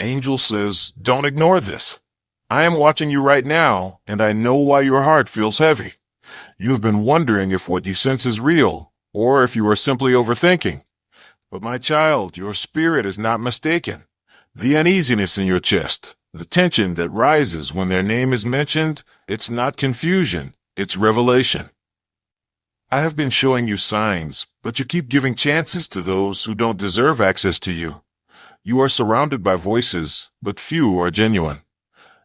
Angel says, don't ignore this. I am watching you right now, and I know why your heart feels heavy. You've been wondering if what you sense is real, or if you are simply overthinking. But my child, your spirit is not mistaken. The uneasiness in your chest, the tension that rises when their name is mentioned, it's not confusion, it's revelation. I have been showing you signs, but you keep giving chances to those who don't deserve access to you. You are surrounded by voices, but few are genuine.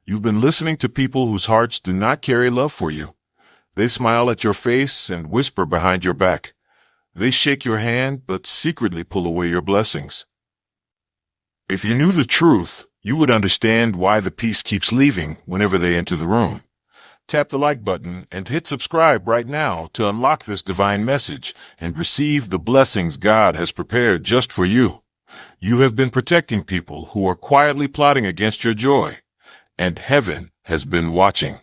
You've been listening to people whose hearts do not carry love for you. They smile at your face and whisper behind your back. They shake your hand, but secretly pull away your blessings. If you knew the truth, you would understand why the peace keeps leaving whenever they enter the room. Tap the like button and hit subscribe right now to unlock this divine message and receive the blessings God has prepared just for you. You have been protecting people who are quietly plotting against your joy, and heaven has been watching.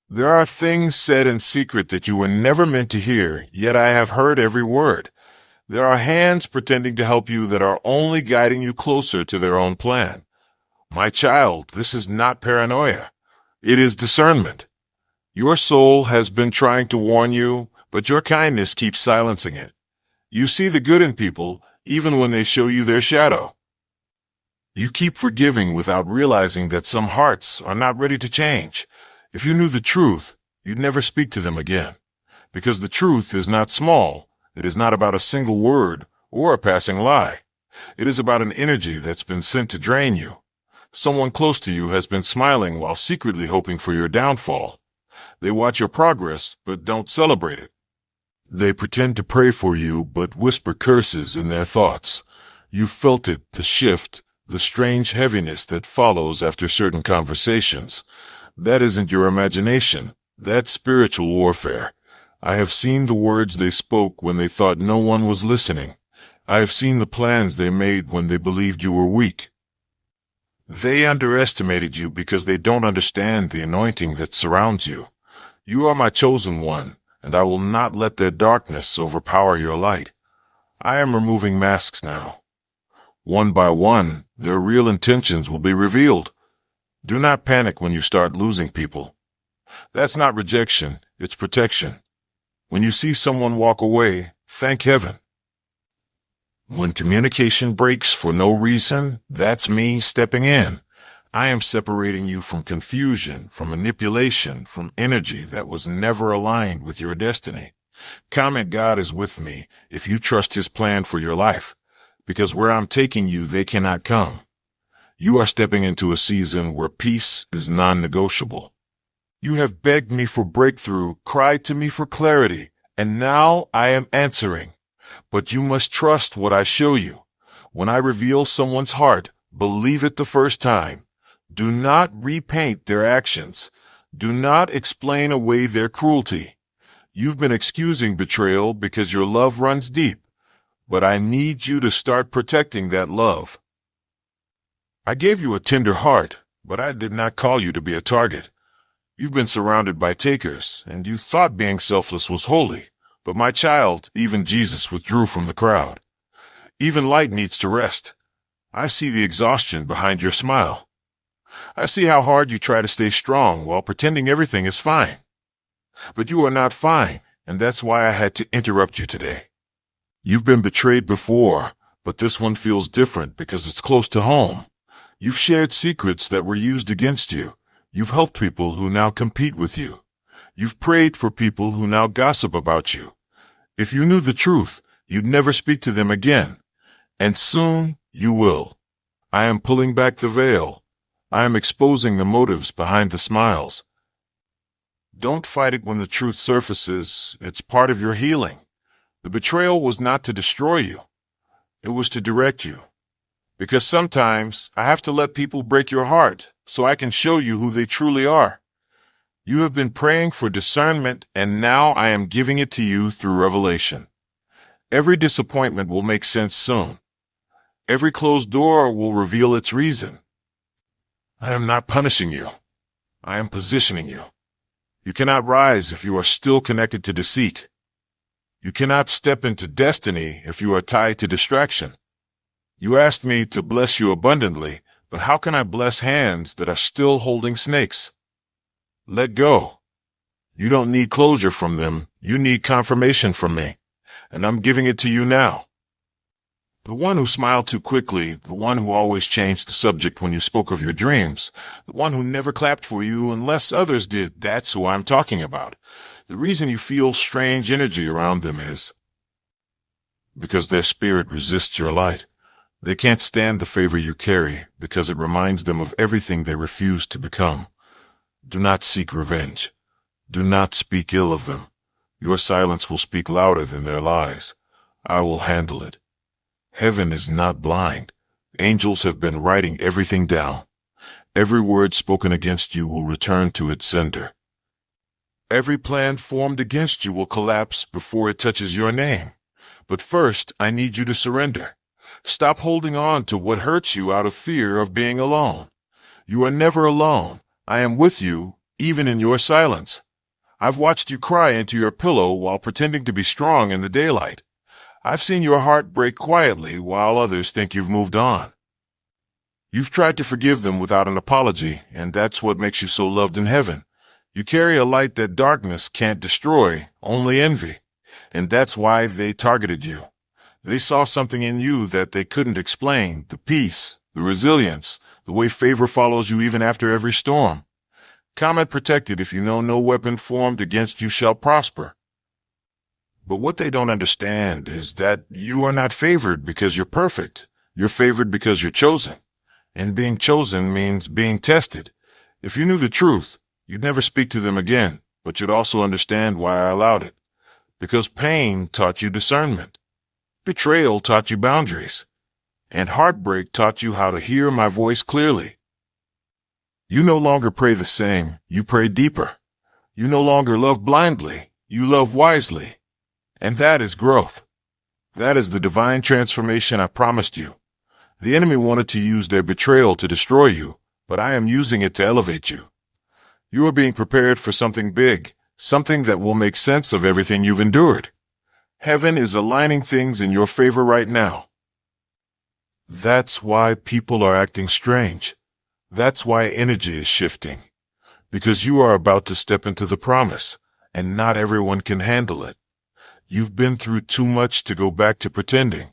There are things said in secret that you were never meant to hear, yet I have heard every word. There are hands pretending to help you that are only guiding you closer to their own plan. My child, this is not paranoia. It is discernment. Your soul has been trying to warn you, but your kindness keeps silencing it. You see the good in people, even when they show you their shadow. You keep forgiving without realizing that some hearts are not ready to change. If you knew the truth, you'd never speak to them again. Because the truth is not small. It is not about a single word or a passing lie. It is about an energy that's been sent to drain you. Someone close to you has been smiling while secretly hoping for your downfall. They watch your progress, but don't celebrate it. They pretend to pray for you, but whisper curses in their thoughts. You felt it, the shift, the strange heaviness that follows after certain conversations. That isn't your imagination. That's spiritual warfare. I have seen the words they spoke when they thought no one was listening. I have seen the plans they made when they believed you were weak. They underestimated you because they don't understand the anointing that surrounds you. You are my chosen one, and I will not let their darkness overpower your light. I am removing masks now. One by one, their real intentions will be revealed. Do not panic when you start losing people. That's not rejection, it's protection. When you see someone walk away, thank heaven. When communication breaks for no reason, that's me stepping in. I am separating you from confusion, from manipulation, from energy that was never aligned with your destiny. Comment God is with me if you trust His plan for your life, because where I'm taking you, they cannot come. You are stepping into a season where peace is non-negotiable. You have begged me for breakthrough, cried to me for clarity, and now I am answering. But you must trust what I show you. When I reveal someone's heart, believe it the first time. Do not repaint their actions. Do not explain away their cruelty. You've been excusing betrayal because your love runs deep, but I need you to start protecting that love. I gave you a tender heart, but I did not call you to be a target. You've been surrounded by takers, and you thought being selfless was holy. But my child, even Jesus withdrew from the crowd. Even light needs to rest. I see the exhaustion behind your smile. I see how hard you try to stay strong while pretending everything is fine. But you are not fine, and that's why I had to interrupt you today. You've been betrayed before, but this one feels different because it's close to home. You've shared secrets that were used against you. You've helped people who now compete with you. You've prayed for people who now gossip about you. If you knew the truth, you'd never speak to them again. And soon you will. I am pulling back the veil. I am exposing the motives behind the smiles. Don't fight it when the truth surfaces. It's part of your healing. The betrayal was not to destroy you. It was to direct you. Because sometimes I have to let people break your heart so I can show you who they truly are. You have been praying for discernment, and now I am giving it to you through revelation. Every disappointment will make sense soon. Every closed door will reveal its reason. I am not punishing you. I am positioning you. You cannot rise if you are still connected to deceit. You cannot step into destiny if you are tied to distraction. You asked me to bless you abundantly, But how can I bless hands that are still holding snakes? Let go. You don't need closure from them. You need confirmation from me. And I'm giving it to you now. The one who smiled too quickly, the one who always changed the subject when you spoke of your dreams, the one who never clapped for you unless others did, that's who I'm talking about. The reason you feel strange energy around them is because their spirit resists your light. They can't stand the favor you carry because it reminds them of everything they refuse to become. Do not seek revenge. Do not speak ill of them. Your silence will speak louder than their lies. I will handle it. Heaven is not blind. Angels have been writing everything down. Every word spoken against you will return to its sender. Every plan formed against you will collapse before it touches your name. But first, I need you to surrender. Stop holding on to what hurts you out of fear of being alone. You are never alone. I am with you, even in your silence. I've watched you cry into your pillow while pretending to be strong in the daylight. I've seen your heart break quietly while others think you've moved on. You've tried to forgive them without an apology, and that's what makes you so loved in heaven. You carry a light that darkness can't destroy, only envy. And that's why they targeted you. They saw something in you that they couldn't explain, the peace, the resilience, the way favor follows you even after every storm. Comment protected if you know no weapon formed against you shall prosper. But what they don't understand is that you are not favored because you're perfect. You're favored because you're chosen. And being chosen means being tested. If you knew the truth, you'd never speak to them again, but you'd also understand why I allowed it. Because pain taught you discernment. Betrayal taught you boundaries. And heartbreak taught you how to hear my voice clearly. You no longer pray the same, you pray deeper. You no longer love blindly, you love wisely. And that is growth. That is the divine transformation I promised you. The enemy wanted to use their betrayal to destroy you, but I am using it to elevate you. You are being prepared for something big, something that will make sense of everything you've endured. Heaven is aligning things in your favor right now. That's why people are acting strange. That's why energy is shifting. Because you are about to step into the promise, and not everyone can handle it. You've been through too much to go back to pretending.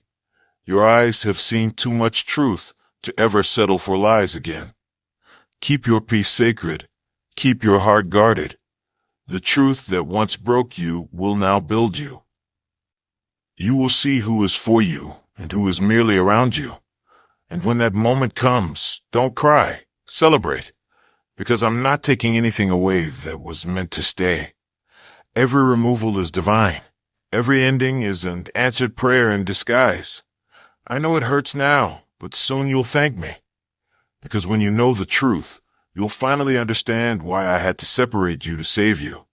Your eyes have seen too much truth to ever settle for lies again. Keep your peace sacred. Keep your heart guarded. The truth that once broke you will now build you. You will see who is for you and who is merely around you. And when that moment comes, don't cry, celebrate, because I'm not taking anything away that was meant to stay. Every removal is divine. Every ending is an answered prayer in disguise. I know it hurts now, but soon you'll thank me. Because when you know the truth, you'll finally understand why I had to separate you to save you.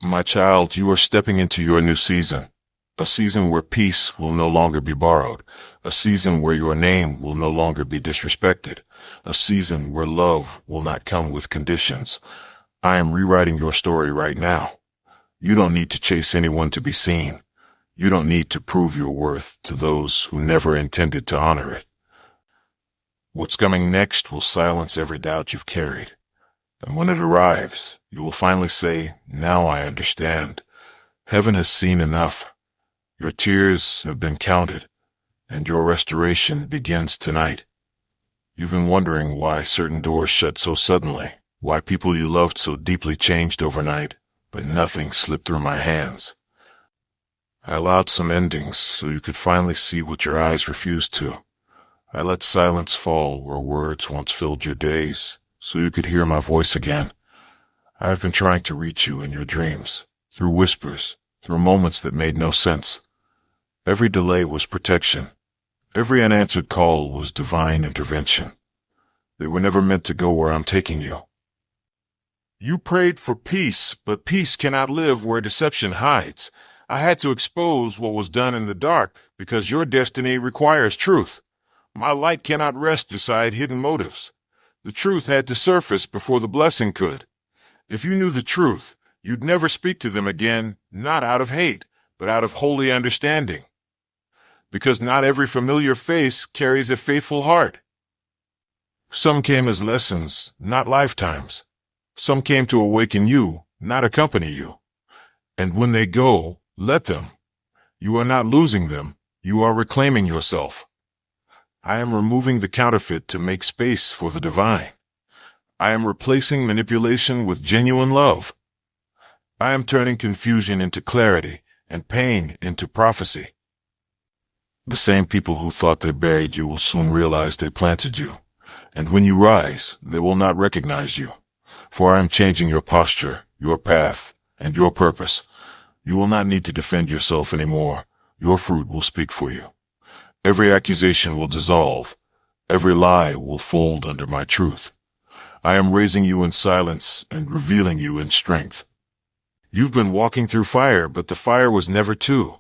My child, you are stepping into your new season. A season where peace will no longer be borrowed. A season where your name will no longer be disrespected. A season where love will not come with conditions. I am rewriting your story right now. You don't need to chase anyone to be seen. You don't need to prove your worth to those who never intended to honor it. What's coming next will silence every doubt you've carried. And when it arrives, you will finally say, now I understand. Heaven has seen enough. Your tears have been counted, and your restoration begins tonight. You've been wondering why certain doors shut so suddenly, why people you loved so deeply changed overnight. But nothing slipped through my hands. I allowed some endings so you could finally see what your eyes refused to. I let silence fall where words once filled your days so you could hear my voice again. I've been trying to reach you in your dreams, through whispers, through moments that made no sense. Every delay was protection. Every unanswered call was divine intervention. They were never meant to go where I'm taking you. You prayed for peace, but peace cannot live where deception hides. I had to expose what was done in the dark because your destiny requires truth. My light cannot rest beside hidden motives. The truth had to surface before the blessing could. If you knew the truth, you'd never speak to them again, not out of hate, but out of holy understanding. Because not every familiar face carries a faithful heart. Some came as lessons, not lifetimes. Some came to awaken you, not accompany you. And when they go, let them. You are not losing them. You are reclaiming yourself. I am removing the counterfeit to make space for the divine. I am replacing manipulation with genuine love. I am turning confusion into clarity and pain into prophecy. The same people who thought they buried you will soon realize they planted you. And when you rise, they will not recognize you. For I am changing your posture, your path, and your purpose. You will not need to defend yourself anymore. Your fruit will speak for you. Every accusation will dissolve. Every lie will fold under my truth. I am raising you in silence and revealing you in strength. You've been walking through fire, but the fire was never to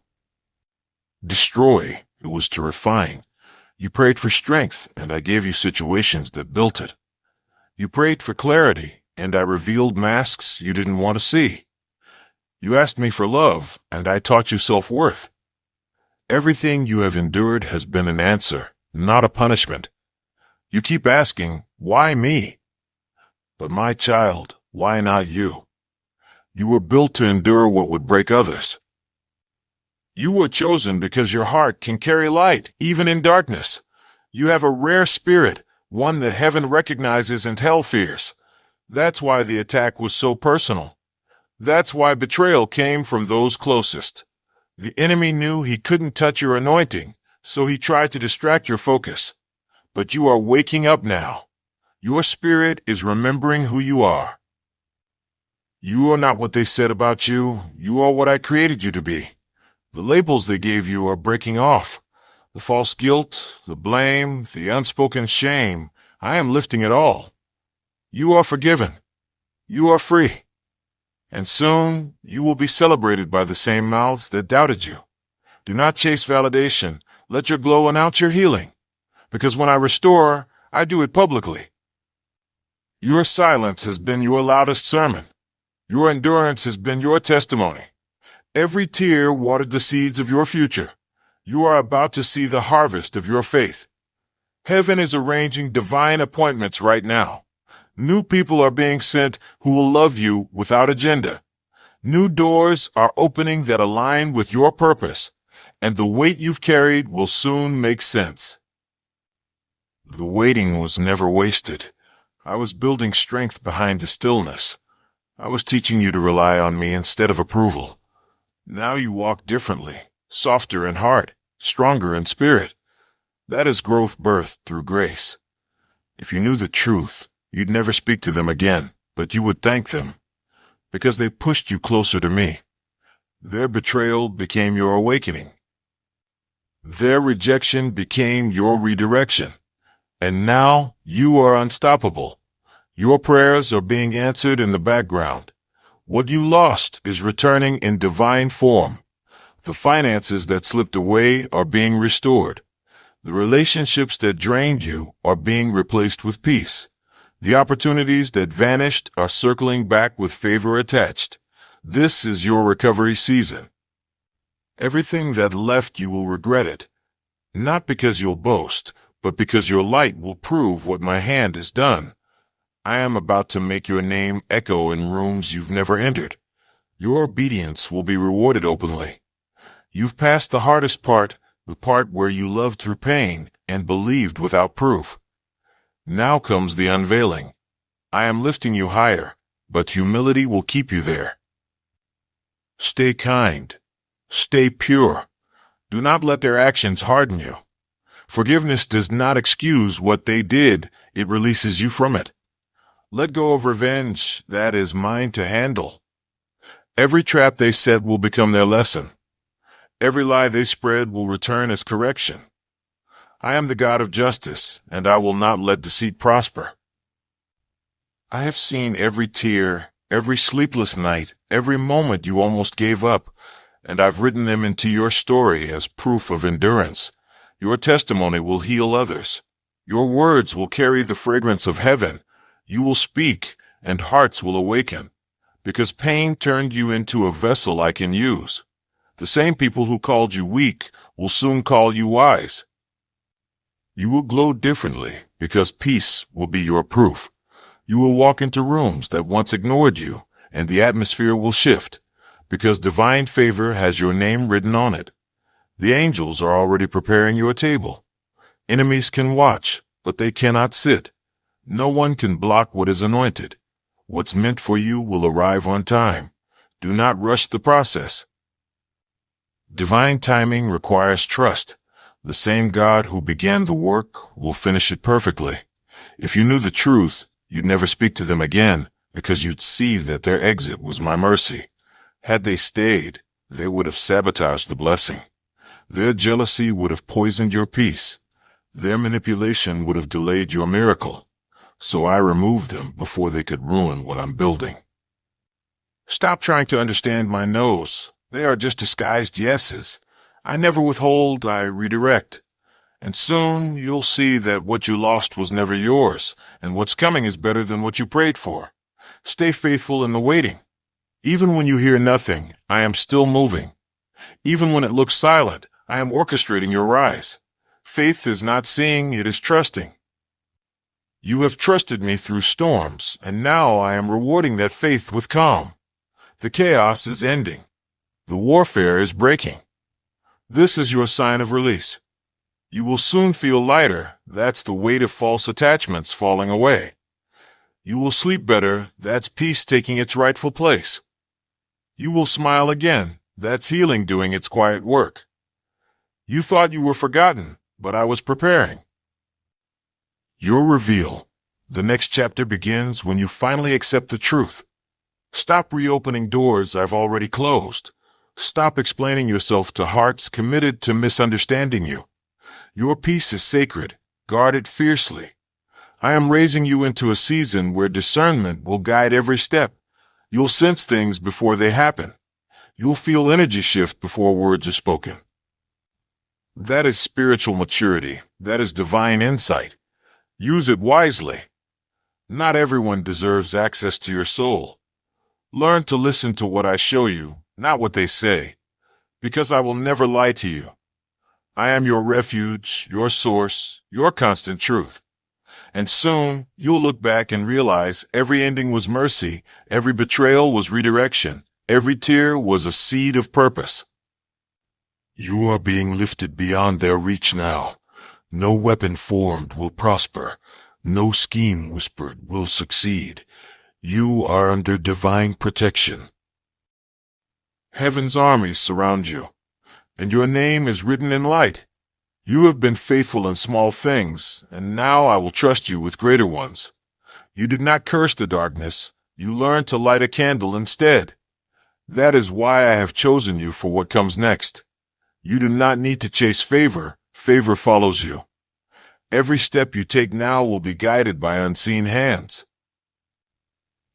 destroy. It was to refine. You prayed for strength, and I gave you situations that built it. You prayed for clarity, and I revealed masks you didn't want to see. You asked me for love, and I taught you self-worth. Everything you have endured has been an answer, not a punishment. You keep asking, why me? But my child, why not you? You were built to endure what would break others. You were chosen because your heart can carry light, even in darkness. You have a rare spirit, one that heaven recognizes and hell fears. That's why the attack was so personal. That's why betrayal came from those closest. The enemy knew he couldn't touch your anointing, so he tried to distract your focus. But you are waking up now. Your spirit is remembering who you are. You are not what they said about you. You are what I created you to be. The labels they gave you are breaking off. The false guilt, the blame, the unspoken shame, I am lifting it all. You are forgiven. You are free. And soon you will be celebrated by the same mouths that doubted you. Do not chase validation. Let your glow announce your healing. Because when I restore, I do it publicly. Your silence has been your loudest sermon. Your endurance has been your testimony. Every tear watered the seeds of your future. You are about to see the harvest of your faith. Heaven is arranging divine appointments right now. New people are being sent who will love you without agenda. New doors are opening that align with your purpose, and the weight you've carried will soon make sense. The waiting was never wasted. I was building strength behind the stillness. I was teaching you to rely on me instead of approval. Now you walk differently, softer in heart, stronger in spirit. That is growth birthed through grace. If you knew the truth, you'd never speak to them again, but you would thank them, because they pushed you closer to me. Their betrayal became your awakening. Their rejection became your redirection. And now you are unstoppable. Your prayers are being answered in the background. What you lost is returning in divine form. The finances that slipped away are being restored. The relationships that drained you are being replaced with peace. The opportunities that vanished are circling back with favor attached. This is your recovery season. Everything that left you will regret it. Not because you'll boast, but because your light will prove what my hand has done. I am about to make your name echo in rooms you've never entered. Your obedience will be rewarded openly. You've passed the hardest part, the part where you loved through pain and believed without proof. Now comes the unveiling. I am lifting you higher, but humility will keep you there. Stay kind. Stay pure. Do not let their actions harden you. Forgiveness does not excuse what they did. It releases you from it. Let go of revenge. That is mine to handle. Every trap they set will become their lesson. Every lie they spread will return as correction. I am the God of justice, and I will not let deceit prosper. I have seen every tear, every sleepless night, every moment you almost gave up, and I've written them into your story as proof of endurance. Your testimony will heal others. Your words will carry the fragrance of heaven. You will speak, and hearts will awaken, because pain turned you into a vessel I can use. The same people who called you weak will soon call you wise. You will glow differently because peace will be your proof. You will walk into rooms that once ignored you, and the atmosphere will shift because divine favor has your name written on it. The angels are already preparing your table. Enemies can watch, but they cannot sit. No one can block what is anointed. What's meant for you will arrive on time. Do not rush the process. Divine timing requires trust. The same God who began the work will finish it perfectly. If you knew the truth, you'd never speak to them again because you'd see that their exit was my mercy. Had they stayed, they would have sabotaged the blessing. Their jealousy would have poisoned your peace. Their manipulation would have delayed your miracle. So I removed them before they could ruin what I'm building. Stop trying to understand my no's. They are just disguised yeses. I never withhold, I redirect. And soon you'll see that what you lost was never yours, and what's coming is better than what you prayed for. Stay faithful in the waiting. Even when you hear nothing, I am still moving. Even when it looks silent, I am orchestrating your rise. Faith is not seeing, it is trusting. You have trusted me through storms, and now I am rewarding that faith with calm. The chaos is ending. The warfare is breaking. This is your sign of release. You will soon feel lighter. That's the weight of false attachments falling away. You will sleep better. That's peace taking its rightful place. You will smile again. That's healing doing its quiet work. You thought you were forgotten, but I was preparing. Your reveal. The next chapter begins when you finally accept the truth. Stop reopening doors I've already closed. Stop explaining yourself to hearts committed to misunderstanding you. Your peace is sacred. Guard it fiercely. I am raising you into a season where discernment will guide every step. You'll sense things before they happen. You'll feel energy shift before words are spoken. That is spiritual maturity. That is divine insight. Use it wisely. Not everyone deserves access to your soul. Learn to listen to what I show you, not what they say, because I will never lie to you. I am your refuge, your source, your constant truth. And soon, you'll look back and realize every ending was mercy, every betrayal was redirection, every tear was a seed of purpose. You are being lifted beyond their reach now. No weapon formed will prosper. No scheme whispered will succeed. You are under divine protection. Heaven's armies surround you, and your name is written in light. You have been faithful in small things, and now I will trust you with greater ones. You did not curse the darkness. You learned to light a candle instead. That is why I have chosen you for what comes next. You do not need to chase favor. Favor follows you. Every step you take now will be guided by unseen hands.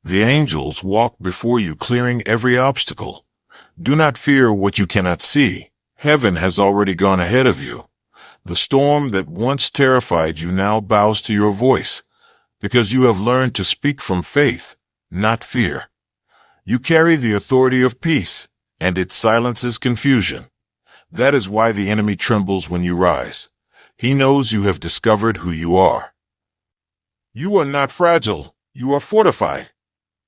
The angels walk before you, clearing every obstacle. Do not fear what you cannot see. Heaven has already gone ahead of you. The storm that once terrified you now bows to your voice, because you have learned to speak from faith, not fear. You carry the authority of peace, and it silences confusion. That is why the enemy trembles when you rise. He knows you have discovered who you are. You are not fragile. You are fortified.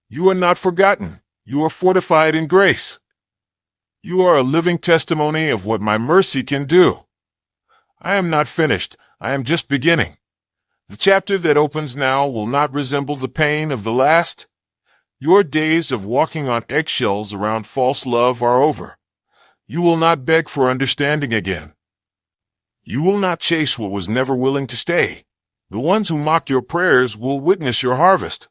You are not forgotten. You are fortified in grace. You are a living testimony of what my mercy can do. I am not finished. I am just beginning. The chapter that opens now will not resemble the pain of the last. Your days of walking on eggshells around false love are over. You will not beg for understanding again. You will not chase what was never willing to stay. The ones who mocked your prayers will witness your harvest.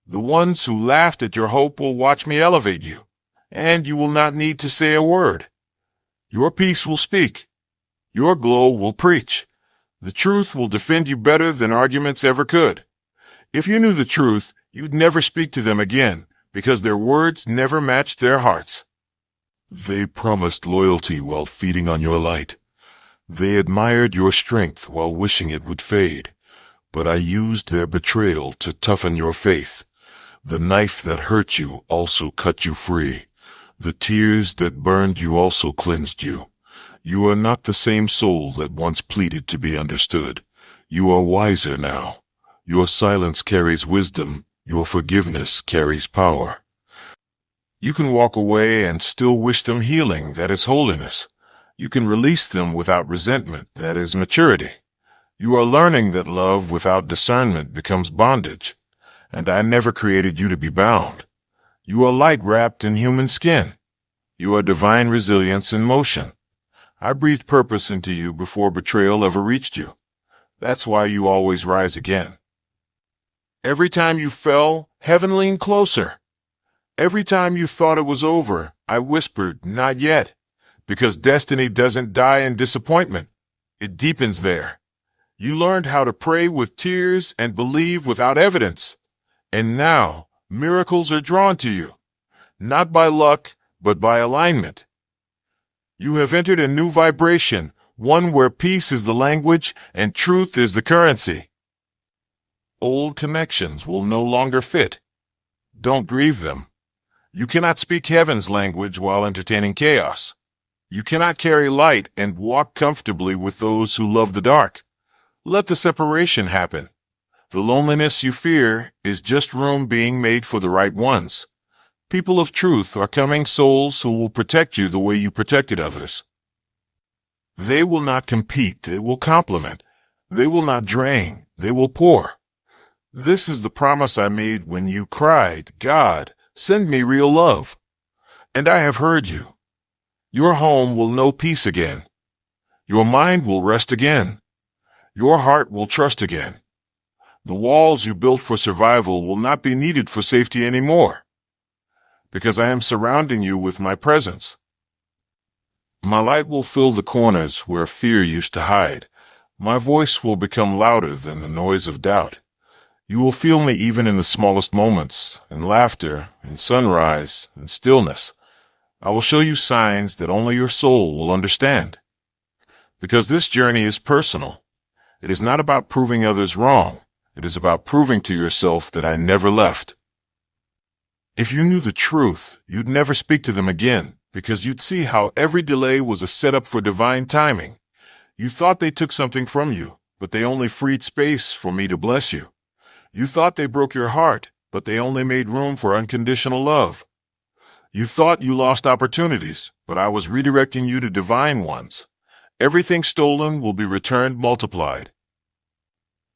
The ones who laughed at your hope will watch me elevate you, and you will not need to say a word. Your peace will speak. Your glow will preach. The truth will defend you better than arguments ever could. If you knew the truth, you'd never speak to them again, because their words never matched their hearts. They promised loyalty while feeding on your light. They admired your strength while wishing it would fade. But I used their betrayal to toughen your faith. The knife that hurt you also cut you free. The tears that burned you also cleansed you. You are not the same soul that once pleaded to be understood. You are wiser now. Your silence carries wisdom. Your forgiveness carries power. You can walk away and still wish them healing, that is holiness. You can release them without resentment, that is maturity. You are learning that love without discernment becomes bondage. And I never created you to be bound. You are light wrapped in human skin. You are divine resilience in motion. I breathed purpose into you before betrayal ever reached you. That's why you always rise again. Every time you fell, heaven leaned closer. Every time you thought it was over, I whispered, not yet, because destiny doesn't die in disappointment. It deepens there. You learned how to pray with tears and believe without evidence. And now, miracles are drawn to you, not by luck, but by alignment. You have entered a new vibration, one where peace is the language and truth is the currency. Old connections will no longer fit. Don't grieve them. You cannot speak heaven's language while entertaining chaos. You cannot carry light and walk comfortably with those who love the dark. Let the separation happen. The loneliness you fear is just room being made for the right ones. People of truth are coming souls who will protect you the way you protected others. They will not compete, they will complement. They will not drain, they will pour. This is the promise I made when you cried, God, send me real love. And I have heard you. Your home will know peace again. Your mind will rest again. Your heart will trust again. The walls you built for survival will not be needed for safety anymore, because I am surrounding you with my presence. My light will fill the corners where fear used to hide. My voice will become louder than the noise of doubt. You will feel me even in the smallest moments, in laughter, in sunrise, in stillness. I will show you signs that only your soul will understand. Because this journey is personal. It is not about proving others wrong. It is about proving to yourself that I never left. If you knew the truth, you'd never speak to them again, because you'd see how every delay was a setup for divine timing. You thought they took something from you, but they only freed space for me to bless you. You thought they broke your heart, but they only made room for unconditional love. You thought you lost opportunities, but I was redirecting you to divine ones. Everything stolen will be returned multiplied.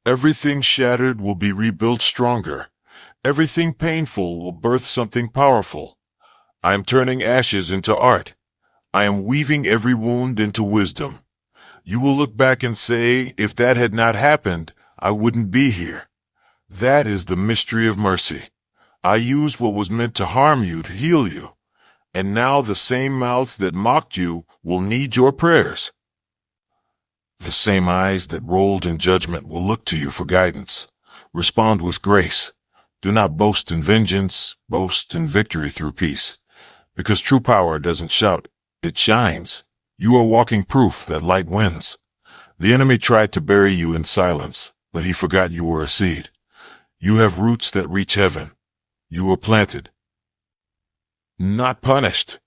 Everything shattered will be rebuilt stronger. Everything painful will birth something powerful. I am turning ashes into art. I am weaving every wound into wisdom. You will look back and say, if that had not happened, I wouldn't be here. That is the mystery of mercy. I used what was meant to harm you to heal you. And now the same mouths that mocked you will need your prayers. The same eyes that rolled in judgment will look to you for guidance. Respond with grace. Do not boast in vengeance, boast in victory through peace. Because true power doesn't shout, it shines. You are walking proof that light wins. The enemy tried to bury you in silence, but he forgot you were a seed. You have roots that reach heaven. You were planted, not punished.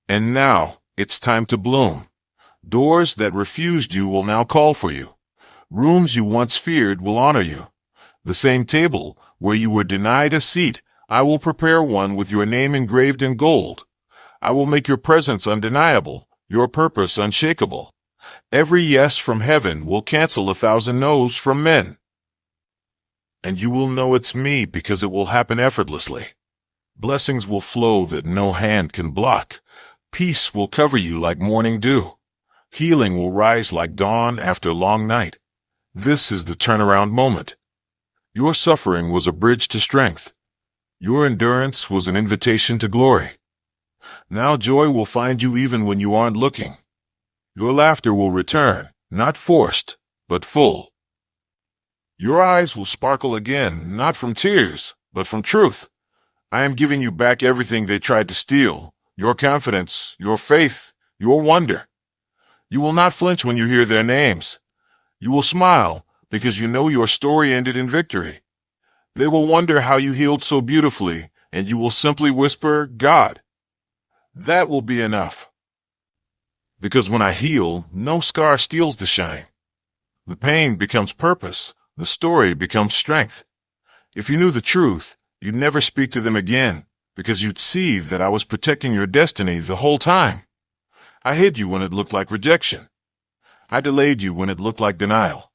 And now it's time to bloom. Doors that refused you will now call for you. Rooms you once feared will honor you. The same table where you were denied a seat, I will prepare one with your name engraved in gold. I will make your presence undeniable, your purpose unshakable. Every yes from heaven will cancel 1,000 no's from men. And you will know it's me because it will happen effortlessly. Blessings will flow that no hand can block. Peace will cover you like morning dew. Healing will rise like dawn after a long night. This is the turnaround moment. Your suffering was a bridge to strength. Your endurance was an invitation to glory. Now joy will find you even when you aren't looking. Your laughter will return, not forced, but full. Your eyes will sparkle again, not from tears, but from truth. I am giving you back everything they tried to steal, your confidence, your faith, your wonder. You will not flinch when you hear their names. You will smile because you know your story ended in victory. They will wonder how you healed so beautifully, and you will simply whisper, God. That will be enough. Because when I heal, no scar steals the shine. The pain becomes purpose. The story becomes strength. If you knew the truth, you'd never speak to them again, because you'd see that I was protecting your destiny the whole time. I hid you when it looked like rejection. I delayed you when it looked like denial.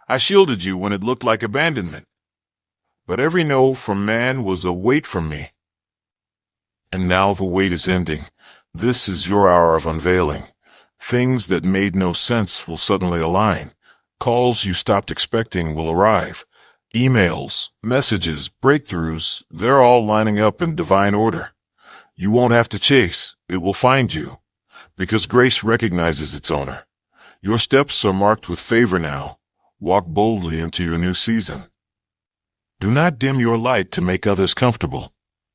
I shielded you when it looked like abandonment. But every no from man was a wait from me. And now the wait is ending. This is your hour of unveiling. Things that made no sense will suddenly align. Calls you stopped expecting will arrive. Emails, messages, breakthroughs, they're all lining up in divine order. You won't have to chase. It will find you. Because grace recognizes its owner. Your steps are marked with favor now. Walk boldly into your new season. Do not dim your light to make others comfortable.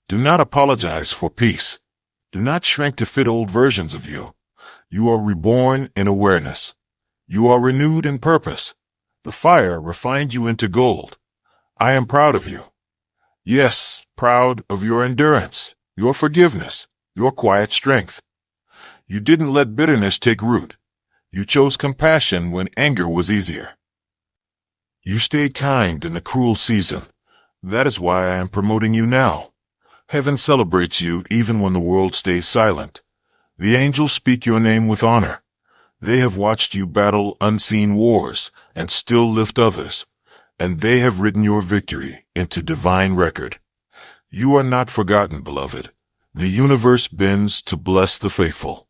Do not apologize for peace. Do not shrink to fit old versions of you. You are reborn in awareness. You are renewed in purpose. The fire refined you into gold. I am proud of you. Yes, proud of your endurance, your forgiveness, your quiet strength. You didn't let bitterness take root. You chose compassion when anger was easier. You stayed kind in a cruel season. That is why I am promoting you now. Heaven celebrates you even when the world stays silent. The angels speak your name with honor. They have watched you battle unseen wars and still lift others, and they have written your victory into divine record. You are not forgotten, beloved. The universe bends to bless the faithful.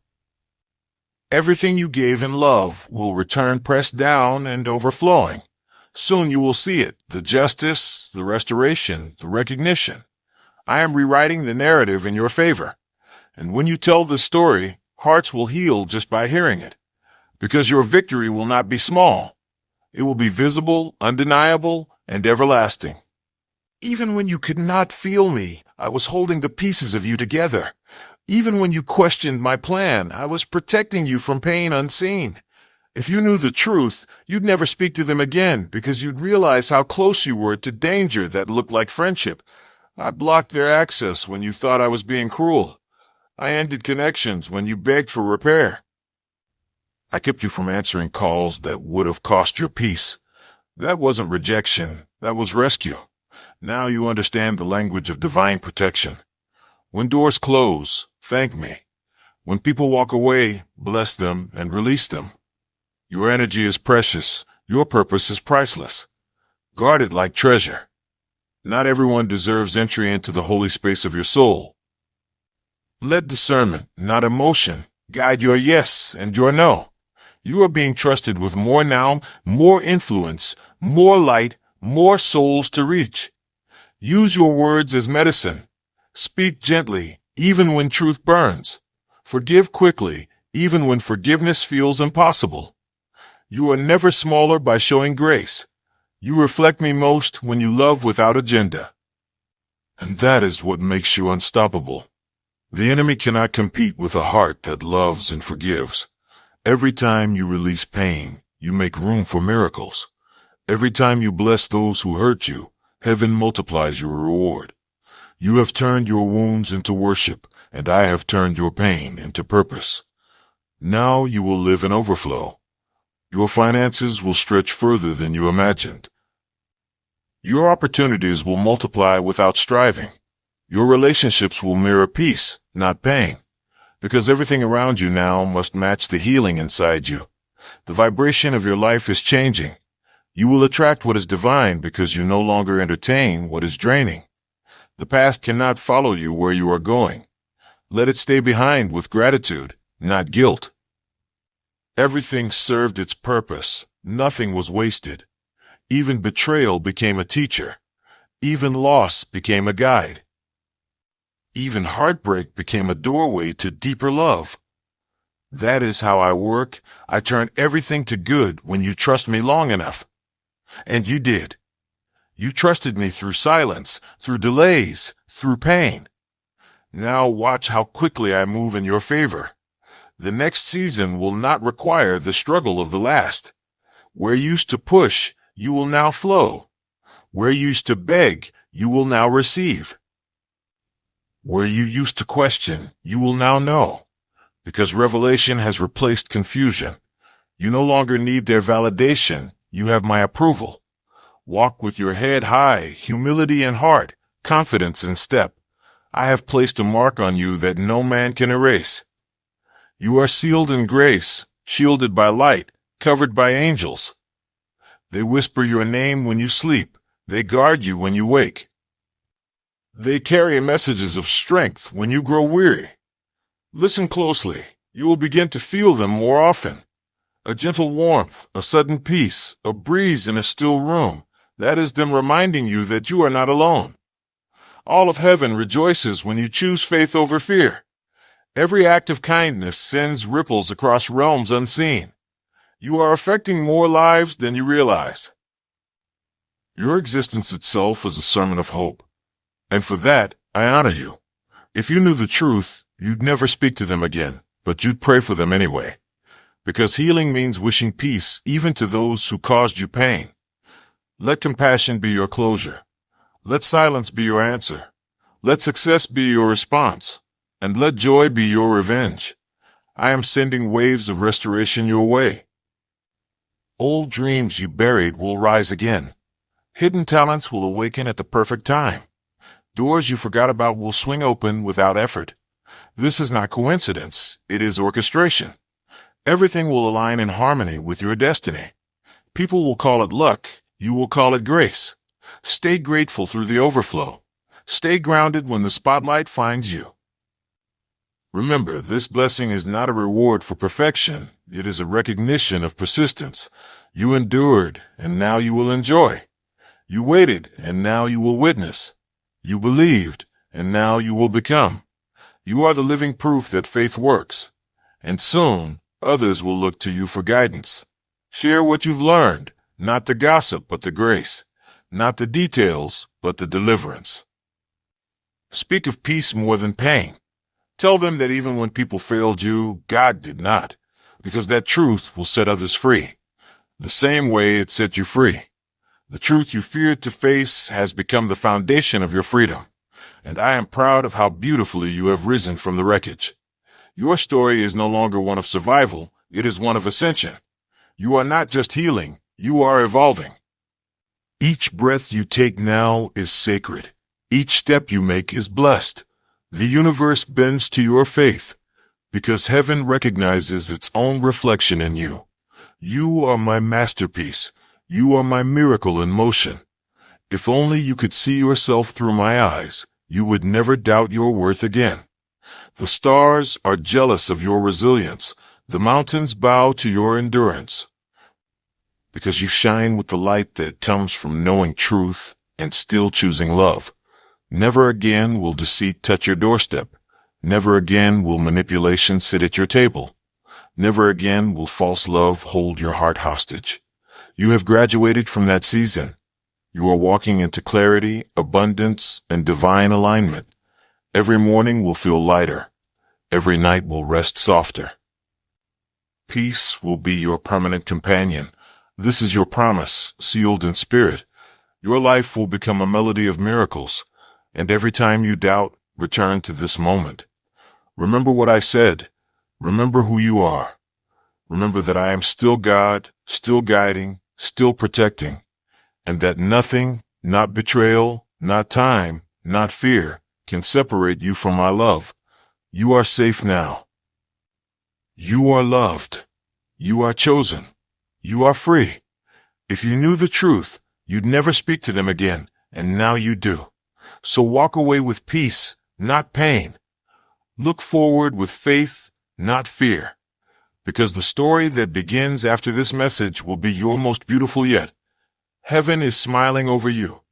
Everything you gave in love will return pressed down and overflowing. Soon you will see it, the justice, the restoration, the recognition. I am rewriting the narrative in your favor. And when you tell this story, hearts will heal just by hearing it. Because your victory will not be small. It will be visible, undeniable, and everlasting. Even when you could not feel me, I was holding the pieces of you together. Even when you questioned my plan, I was protecting you from pain unseen. If you knew the truth, you'd never speak to them again because you'd realize how close you were to danger that looked like friendship. I blocked their access when you thought I was being cruel. I ended connections when you begged for repair. I kept you from answering calls that would have cost your peace. That wasn't rejection. That was rescue. Now you understand the language of divine protection. When doors close, thank me. When people walk away, bless them and release them. Your energy is precious. Your purpose is priceless. Guard it like treasure. Not everyone deserves entry into the holy space of your soul. Let discernment, not emotion, guide your yes and your no. You are being trusted with more now, more influence, more light, more souls to reach. Use your words as medicine. Speak gently, even when truth burns. Forgive quickly, even when forgiveness feels impossible. You are never smaller by showing grace. You reflect me most when you love without agenda. And that is what makes you unstoppable. The enemy cannot compete with a heart that loves and forgives. Every time you release pain, you make room for miracles. Every time you bless those who hurt you, heaven multiplies your reward. You have turned your wounds into worship, and I have turned your pain into purpose. Now you will live in overflow. Your finances will stretch further than you imagined. Your opportunities will multiply without striving. Your relationships will mirror peace, not pain. Because everything around you now must match the healing inside you. The vibration of your life is changing. You will attract what is divine because you no longer entertain what is draining. The past cannot follow you where you are going. Let it stay behind with gratitude, not guilt. Everything served its purpose. Nothing was wasted. Even betrayal became a teacher. Even loss became a guide. Even heartbreak became a doorway to deeper love. That is how I work. I turn everything to good when you trust me long enough. And you did. You trusted me through silence, through delays, through pain. Now watch how quickly I move in your favor. The next season will not require the struggle of the last. Where you used to push, you will now flow. Where you used to beg, you will now receive. Where you used to question, you will now know. Because revelation has replaced confusion. You no longer need their validation. You have my approval. Walk with your head high, humility in heart, confidence in step. I have placed a mark on you that no man can erase. You are sealed in grace, shielded by light, covered by angels. They whisper your name when you sleep. They guard you when you wake. They carry messages of strength when you grow weary. Listen closely. You will begin to feel them more often. A gentle warmth, a sudden peace, a breeze in a still room. That is them reminding you that you are not alone. All of heaven rejoices when you choose faith over fear. Every act of kindness sends ripples across realms unseen. You are affecting more lives than you realize. Your existence itself is a sermon of hope. And for that, I honor you. If you knew the truth, you'd never speak to them again, but you'd pray for them anyway. Because healing means wishing peace even to those who caused you pain. Let compassion be your closure. Let silence be your answer. Let success be your response. And let joy be your revenge. I am sending waves of restoration your way. Old dreams you buried will rise again. Hidden talents will awaken at the perfect time. Doors you forgot about will swing open without effort. This is not coincidence, it is orchestration. Everything will align in harmony with your destiny. People will call it luck, you will call it grace. Stay grateful through the overflow. Stay grounded when the spotlight finds you. Remember, this blessing is not a reward for perfection, it is a recognition of persistence. You endured, and now you will enjoy. You waited, and now you will witness. You believed, and now you will become. You are the living proof that faith works. And soon, others will look to you for guidance. Share what you've learned, not the gossip, but the grace. Not the details, but the deliverance. Speak of peace more than pain. Tell them that even when people failed you, God did not, because that truth will set others free. The same way it set you free. The truth you feared to face has become the foundation of your freedom, and I am proud of how beautifully you have risen from the wreckage. Your story is no longer one of survival, it is one of ascension. You are not just healing, you are evolving. Each breath you take now is sacred. Each step you make is blessed. The universe bends to your faith, because heaven recognizes its own reflection in you. You are my masterpiece. You are my miracle in motion. If only you could see yourself through my eyes, you would never doubt your worth again. The stars are jealous of your resilience. The mountains bow to your endurance. Because you shine with the light that comes from knowing truth and still choosing love. Never again will deceit touch your doorstep. Never again will manipulation sit at your table. Never again will false love hold your heart hostage. You have graduated from that season. You are walking into clarity, abundance, and divine alignment. Every morning will feel lighter. Every night will rest softer. Peace will be your permanent companion. This is your promise, sealed in spirit. Your life will become a melody of miracles. And every time you doubt, return to this moment. Remember what I said. Remember who you are. Remember that I am still God, still guiding, still protecting, and that nothing, not betrayal, not time, not fear, can separate you from my love. You are safe now. You are loved. You are chosen. You are free. If you knew the truth, you'd never speak to them again, and now you do. So walk away with peace, not pain. Look forward with faith, not fear. Because the story that begins after this message will be your most beautiful yet. Heaven is smiling over you.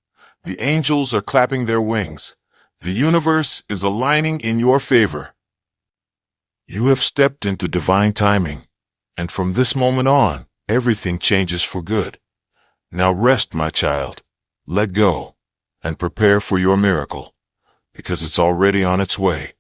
The angels are clapping their wings. The universe is aligning in your favor. You have stepped into divine timing, and from this moment on, everything changes for good. Now rest, my child. Let go, and prepare for your miracle, because it's already on its way.